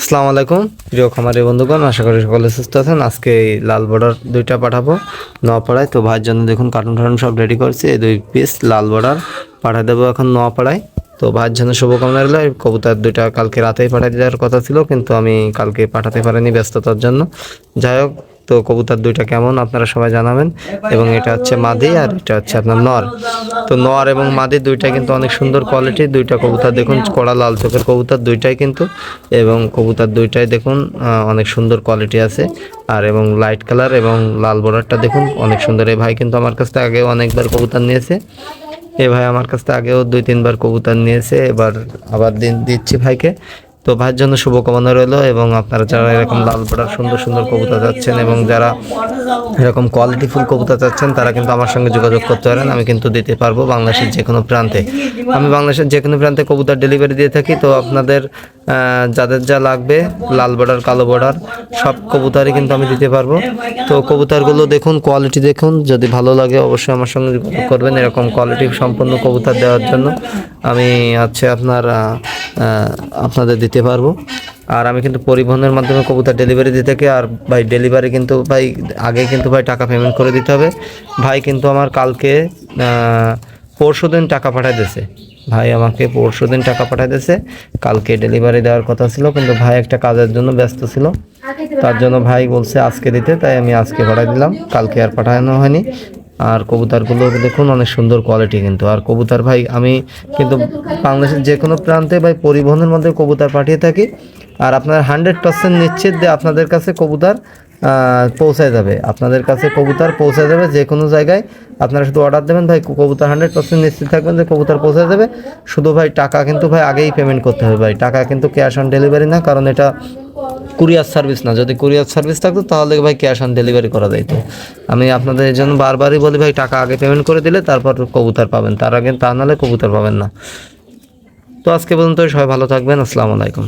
আসসালামু আলাইকুম প্রিয় খামারি বন্ধুগণ, আশা করি সকলে সুস্থ আছেন। আজকে এই লাল বর্ডার দুইটা পাঠাবো নোয়াপাড়ায়। তো ভাইয়ের জন্য দেখুন কার্টুন টার্টুন সব রেডি করছি। এই 2 পিস লাল বর্ডার পাঠিয়ে দেবো এখন নোয়াপাড়ায়। তো ভাইয়ের জন্য শুভকামনা রইল। এই কবুতর দুইটা কালকে রাতেই পাঠিয়ে দেওয়ার কথা ছিল, কিন্তু আমি কালকে পাঠাতে পারিনি ব্যস্ততার জন্য। যাই হোক, তো কবুতর দুইটা কেমন আপনারা সবাই জানাবেন। এবং এটা হচ্ছে মাদি আর এটা হচ্ছে আপনার নর। তো নর এবং মাদি দুইটাই কিন্তু অনেক সুন্দর কোয়ালিটি। দুইটা কবুতর দেখুন কড়া লাল চোখের কবুতর দুইটাই কিন্তু, এবং কবুতর দুইটাই দেখুন অনেক সুন্দর কোয়ালিটি আছে। আর এবং লাইট কালার এবং লাল বর্ডারটা দেখুন অনেক সুন্দর। এই ভাই কিন্তু আমার কাছ থেকে আগেও অনেকবার কবুতর নিয়েছে। এই ভাই আমার কাছ থেকে আগেও 2-3 বার কবুতর নিয়েছে, এবার আবার দিচ্ছি ভাইকে। তো ভাইয়ের জন্য শুভকামনা রইল। এবং আপনারা যারা এরকম লাল বর্ডার সুন্দর সুন্দর কবুতর চাচ্ছেন এবং যারা এরকম কোয়ালিটিফুল কবুতর চাচ্ছেন, তারা কিন্তু আমার সঙ্গে যোগাযোগ করতে পারেন। আমি কিন্তু দিতে পারবো বাংলাদেশের যে কোনো প্রান্তে। আমি বাংলাদেশের যে কোনো প্রান্তে কবুতর ডেলিভারি দিয়ে থাকি। তো আপনাদের যাদের যা লাগবে লাল বর্ডার কালো বর্ডার সব কবুতরই কিন্তু আমি দিতে পারবো। তো কবুতরগুলো দেখুন, কোয়ালিটি দেখুন, যদি ভালো লাগে অবশ্যই আমার সঙ্গে যোগাযোগ করবেন। এরকম কোয়ালিটি সম্পন্ন কবুতর দেওয়ার জন্য আমি আপনাদের দিতে পারবো। আর আমি কিন্তু পরিবহনের মাধ্যমে কবুতর ডেলিভারি দিতে থাকি। আর ভাই ডেলিভারি কিন্তু ভাই আগে কিন্তু ভাই টাকা পেমেন্ট করে দিতে হবে। ভাই কিন্তু আমার কালকে পরশুদিন টাকা পাঠাই দিয়েছে। ভাই আমাকে পরশুদিন টাকা পাঠাই দিয়েছে। কালকে ডেলিভারি দেওয়ার কথা ছিল, কিন্তু ভাই একটা কাজের জন্য ব্যস্ত ছিল, তার জন্য ভাই বলছে আজকে দিতে, তাই আমি আজকে পাঠাই দিলাম, কালকে আর পাঠানো হয়নি। আর কবুতরগুলো দেখুন অনেক সুন্দর কোয়ালিটি কিন্তু। আর কবুতর ভাই আমি কিন্তু বাংলাদেশের যে কোনো প্রান্তে ভাই পরিবহনের মধ্যে কবুতর পাঠিয়ে থাকি। আর আপনার 100% নিশ্চিত যে আপনাদের কাছে কবুতর পৌঁছায় যাবে। আপনাদের কাছে কবুতর পৌঁছায় যাবে যে কোনো জায়গায়। আপনারা শুধু অর্ডার দেবেন ভাই, কবুতর 100% নিশ্চিত থাকবেন যে কবুতর পৌঁছায় যাবে। শুধু ভাই টাকা কিন্তু ভাই আগেই পেমেন্ট করতে হবে ভাই। টাকা কিন্তু ক্যাশ অন ডেলিভারি না, কারণ এটা কুরিয়ার সার্ভিস না। যদি কুরিয়ার সার্ভিস থাকতো তাহলে ভাই ক্যাশ অন ডেলিভারি করা যাইতো। আমি আপনাদের এই জন্য বারবারই বলি ভাই, টাকা আগে পেমেন্ট করে দিলে তারপর কবুতর পাবেন, তার আগে তা নাহলে কবুতর পাবেন না। তো আজকে পর্যন্ত সবাই ভালো থাকবেন। আসসালামু আলাইকুম।